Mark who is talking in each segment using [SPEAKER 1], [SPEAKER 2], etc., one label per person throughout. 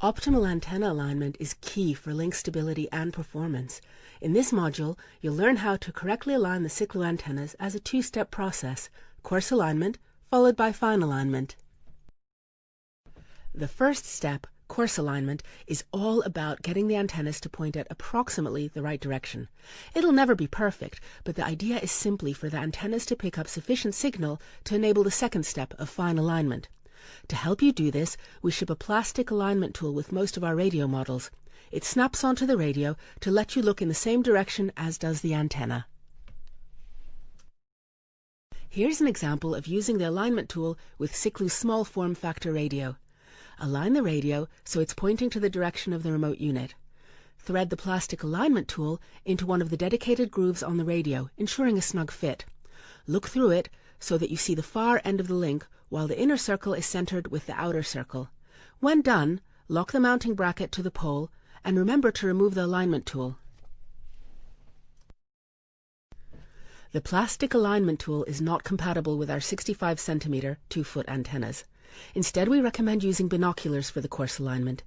[SPEAKER 1] Optimal antenna alignment is key for link stability and performance. In this module, you'll learn how to correctly align the Siklu antennas as a two-step process: coarse alignment, followed by fine alignment. The first step, coarse alignment, is all about getting the antennas to point at approximately the right direction. It'll never be perfect, but the idea is simply for the antennas to pick up sufficient signal to enable the second step of fine alignment. To help you do this, we ship a plastic alignment tool with most of our radio models. It snaps onto the radio to let you look in the same direction as does the antenna. Here's an example of using the alignment tool with Siklu's small form factor radio. Align the radio so it's pointing to the direction of the remote unit. Thread the plastic alignment tool into one of the dedicated grooves on the radio, ensuring a snug fit. Look through it so that you see the far end of the link, while the inner circle is centered with the outer circle. When done, lock the mounting bracket to the pole and remember to remove the alignment tool. The plastic alignment tool is not compatible with our 65 cm 2-foot antennas. Instead, we recommend using binoculars for the coarse alignment.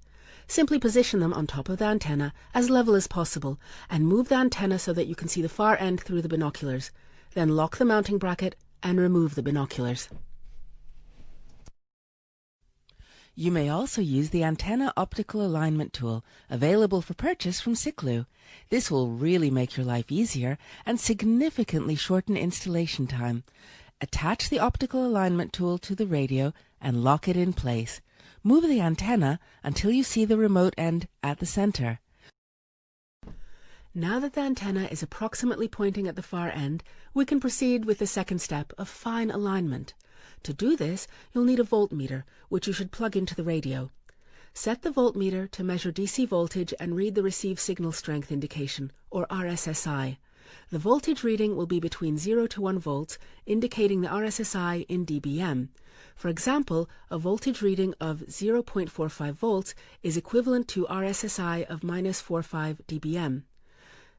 [SPEAKER 1] Simply position them on top of the antenna as level as possible and move the antenna so that you can see the far end through the binoculars. Then lock the mounting bracket and remove the binoculars. You may also use the Antenna Optical Alignment tool, available for purchase from Siklu. This will really make your life easier and significantly shorten installation time. Attach the optical alignment tool to the radio and lock it in place. Move the antenna until you see the remote end at the center. Now that the antenna is approximately pointing at the far end, we can proceed with the second step of fine alignment. To do this, you'll need a voltmeter, which you should plug into the radio. Set the voltmeter to measure DC voltage and read the receive signal strength indication, or RSSI. The voltage reading will be between 0 to 1 volts, indicating the RSSI in dBm. For example, a voltage reading of 0.45 volts is equivalent to RSSI of -45 dBm.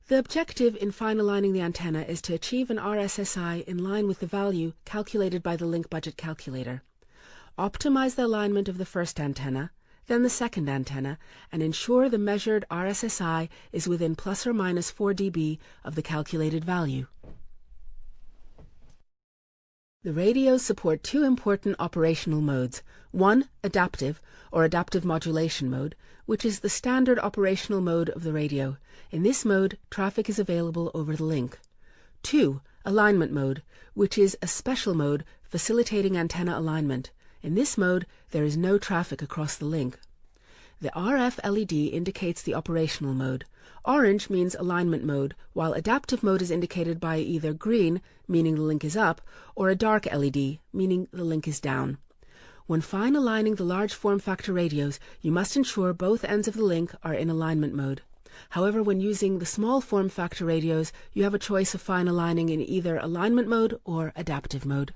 [SPEAKER 1] The objective in fine aligning the antenna is to achieve an RSSI in line with the value calculated by the link budget calculator. Optimize the alignment of the first antenna, then the second antenna, and ensure the measured RSSI is within plus or minus 4 dB of the calculated value. The radios support two important operational modes. One, adaptive, or adaptive modulation mode, which is the standard operational mode of the radio. In this mode, traffic is available over the link. 2, alignment mode, which is a special mode facilitating antenna alignment. In this mode, there is no traffic across the link. The RF LED indicates the operational mode. Orange means alignment mode, while adaptive mode is indicated by either green, meaning the link is up, or a dark LED, meaning the link is down. When fine aligning the large form factor radios, you must ensure both ends of the link are in alignment mode. However, when using the small form factor radios, you have a choice of fine aligning in either alignment mode or adaptive mode.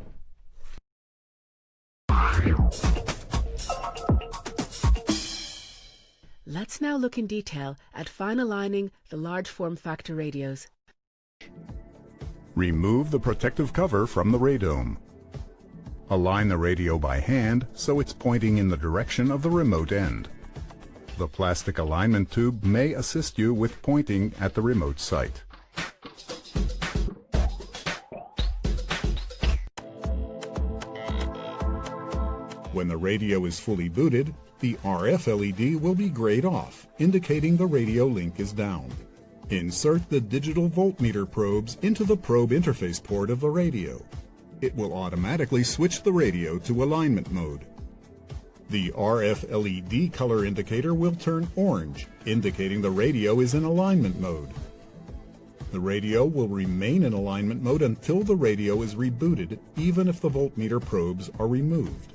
[SPEAKER 1] Let's now look in detail at fine aligning the large form factor radios.
[SPEAKER 2] Remove the protective cover from the radome. Align the radio by hand so it's pointing in the direction of the remote end. The plastic alignment tube may assist you with pointing at the remote site. When the radio is fully booted, the RF LED will be grayed off, indicating the radio link is down. Insert the digital voltmeter probes into the probe interface port of the radio. It will automatically switch the radio to alignment mode. The RF LED color indicator will turn orange, indicating the radio is in alignment mode. The radio will remain in alignment mode until the radio is rebooted, even if the voltmeter probes are removed.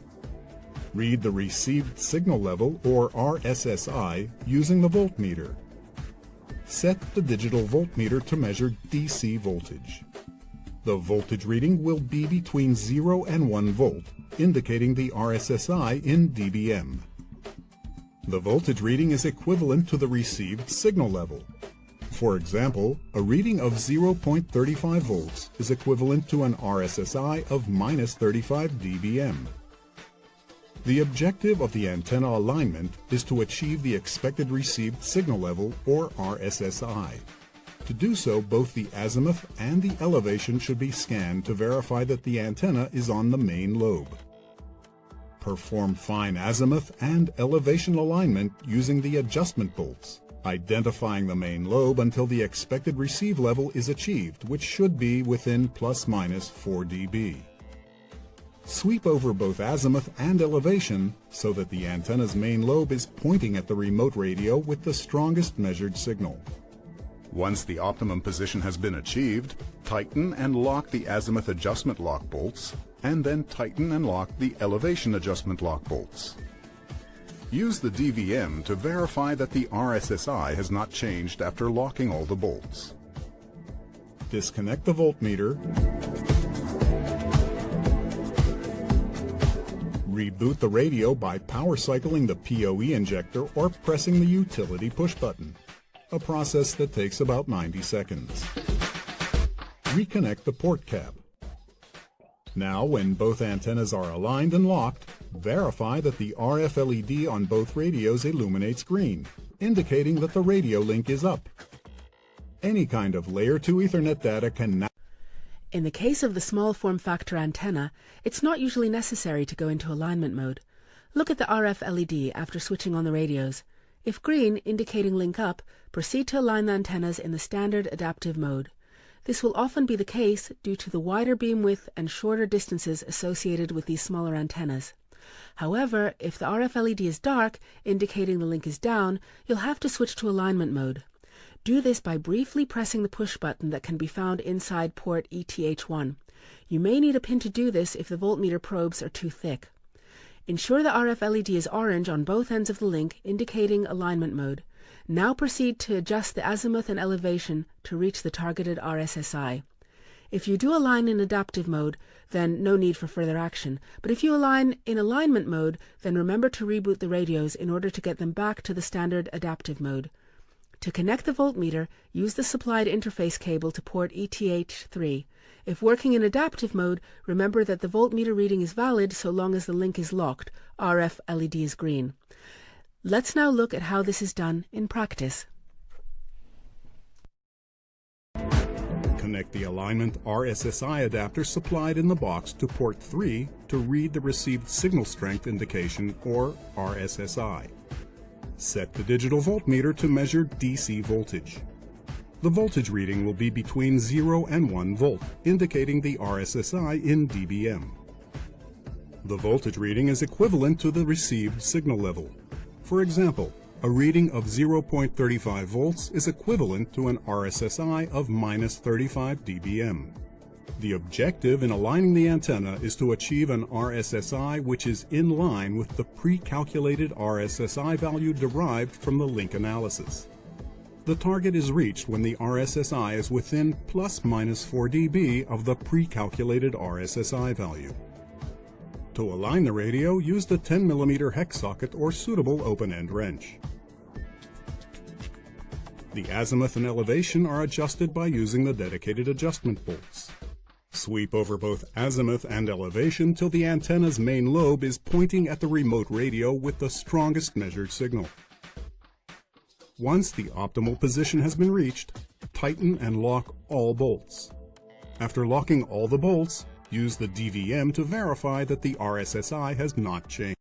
[SPEAKER 2] Read the received signal level, or RSSI, using the voltmeter. Set the digital voltmeter to measure DC voltage. The voltage reading will be between 0 and 1 volt, indicating the RSSI in dBm. The voltage reading is equivalent to the received signal level. For example, a reading of 0.35 volts is equivalent to an RSSI of -35 dBm. The objective of the antenna alignment is to achieve the expected received signal level, or RSSI. To do so, both the azimuth and the elevation should be scanned to verify that the antenna is on the main lobe. Perform fine azimuth and elevation alignment using the adjustment bolts, identifying the main lobe until the expected receive level is achieved, which should be within ± 4 dB. Sweep over both azimuth and elevation so that the antenna's main lobe is pointing at the remote radio with the strongest measured signal. Once the optimum position has been achieved, tighten and lock the azimuth adjustment lock bolts, and then tighten and lock the elevation adjustment lock bolts. Use the DVM to verify that the RSSI has not changed after locking all the bolts. Disconnect the voltmeter. Reboot the radio by power cycling the PoE injector or pressing the utility push button, a process that takes about 90 seconds. Reconnect the port cap. Now, when both antennas are aligned and locked, verify that the RF LED on both radios illuminates green, indicating that the radio link is up. Any kind of Layer 2 Ethernet data can now...
[SPEAKER 1] In the case of the small form factor antenna, it's not usually necessary to go into alignment mode. Look at the RF LED after switching on the radios. If green, indicating link up, proceed to align the antennas in the standard adaptive mode. This will often be the case due to the wider beam width and shorter distances associated with these smaller antennas. However, if the RF LED is dark, indicating the link is down, you'll have to switch to alignment mode. Do this by briefly pressing the push button that can be found inside port ETH1. You may need a pin to do this if the voltmeter probes are too thick. Ensure the RF LED is orange on both ends of the link, indicating alignment mode. Now proceed to adjust the azimuth and elevation to reach the targeted RSSI. If you do align in adaptive mode, then no need for further action. But if you align in alignment mode, then remember to reboot the radios in order to get them back to the standard adaptive mode. To connect the voltmeter, use the supplied interface cable to port ETH3. If working in adaptive mode, remember that the voltmeter reading is valid so long as the link is locked. RF LED is green. Let's now look at how this is done in practice.
[SPEAKER 2] Connect the alignment RSSI adapter supplied in the box to port 3 to read the received signal strength indication, or RSSI. Set the digital voltmeter to measure DC voltage. The voltage reading will be between 0 and 1 volt, indicating the RSSI in dBm. The voltage reading is equivalent to the received signal level. For example, a reading of 0.35 volts is equivalent to an RSSI of -35 dBm. The objective in aligning the antenna is to achieve an RSSI which is in line with the pre-calculated RSSI value derived from the link analysis. The target is reached when the RSSI is within ± 4 dB of the pre-calculated RSSI value. To align the radio, use the 10 mm hex socket or suitable open-end wrench. The azimuth and elevation are adjusted by using the dedicated adjustment bolts. Sweep over both azimuth and elevation till the antenna's main lobe is pointing at the remote radio with the strongest measured signal. Once the optimal position has been reached, tighten and lock all bolts. After locking all the bolts, use the DVM to verify that the RSSI has not changed.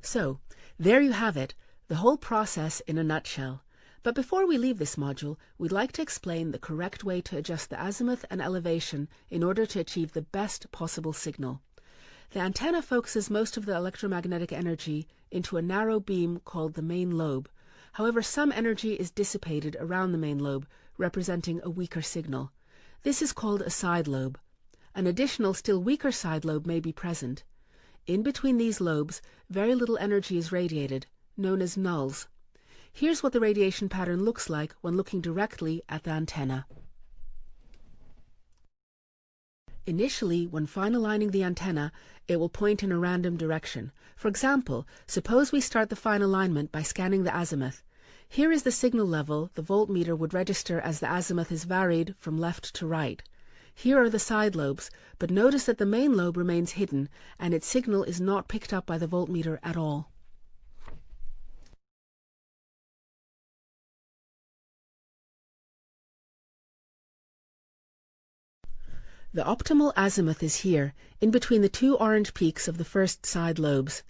[SPEAKER 1] So, there you have it, the whole process in a nutshell. But before we leave this module, we'd like to explain the correct way to adjust the azimuth and elevation in order to achieve the best possible signal. The antenna focuses most of the electromagnetic energy into a narrow beam called the main lobe. However, some energy is dissipated around the main lobe, representing a weaker signal. This is called a side lobe. An additional, still weaker side lobe may be present. In between these lobes, very little energy is radiated, known as nulls. Here's what the radiation pattern looks like when looking directly at the antenna. Initially, when fine aligning the antenna, it will point in a random direction. For example, suppose we start the fine alignment by scanning the azimuth. Here is the signal level the voltmeter would register as the azimuth is varied from left to right. Here are the side lobes, but notice that the main lobe remains hidden and its signal is not picked up by the voltmeter at all. The optimal azimuth is here, in between the two orange peaks of the first side lobes.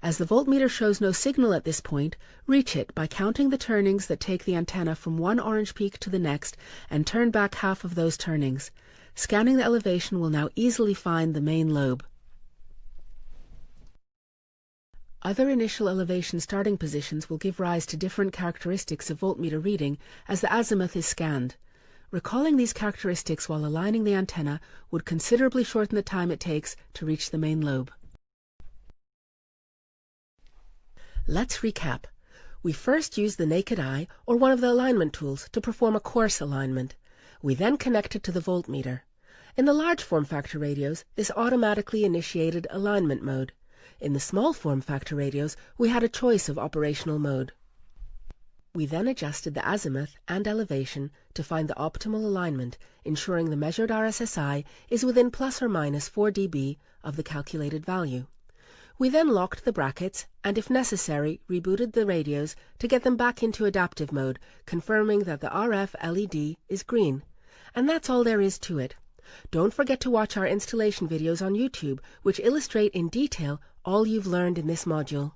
[SPEAKER 1] As the voltmeter shows no signal at this point, reach it by counting the turnings that take the antenna from one orange peak to the next and turn back half of those turnings. Scanning the elevation will now easily find the main lobe. Other initial elevation starting positions will give rise to different characteristics of voltmeter reading as the azimuth is scanned. Recalling these characteristics while aligning the antenna would considerably shorten the time it takes to reach the main lobe. Let's recap. We first used the naked eye or one of the alignment tools to perform a coarse alignment. We then connected to the voltmeter. In the large form factor radios, this automatically initiated alignment mode. In the small form factor radios, we had a choice of operational mode. We then adjusted the azimuth and elevation to find the optimal alignment, ensuring the measured RSSI is within plus or minus 4 dB of the calculated value. We then locked the brackets and, if necessary, rebooted the radios to get them back into adaptive mode, confirming that the RF LED is green. And that's all there is to it. Don't forget to watch our installation videos on YouTube, which illustrate in detail all you've learned in this module.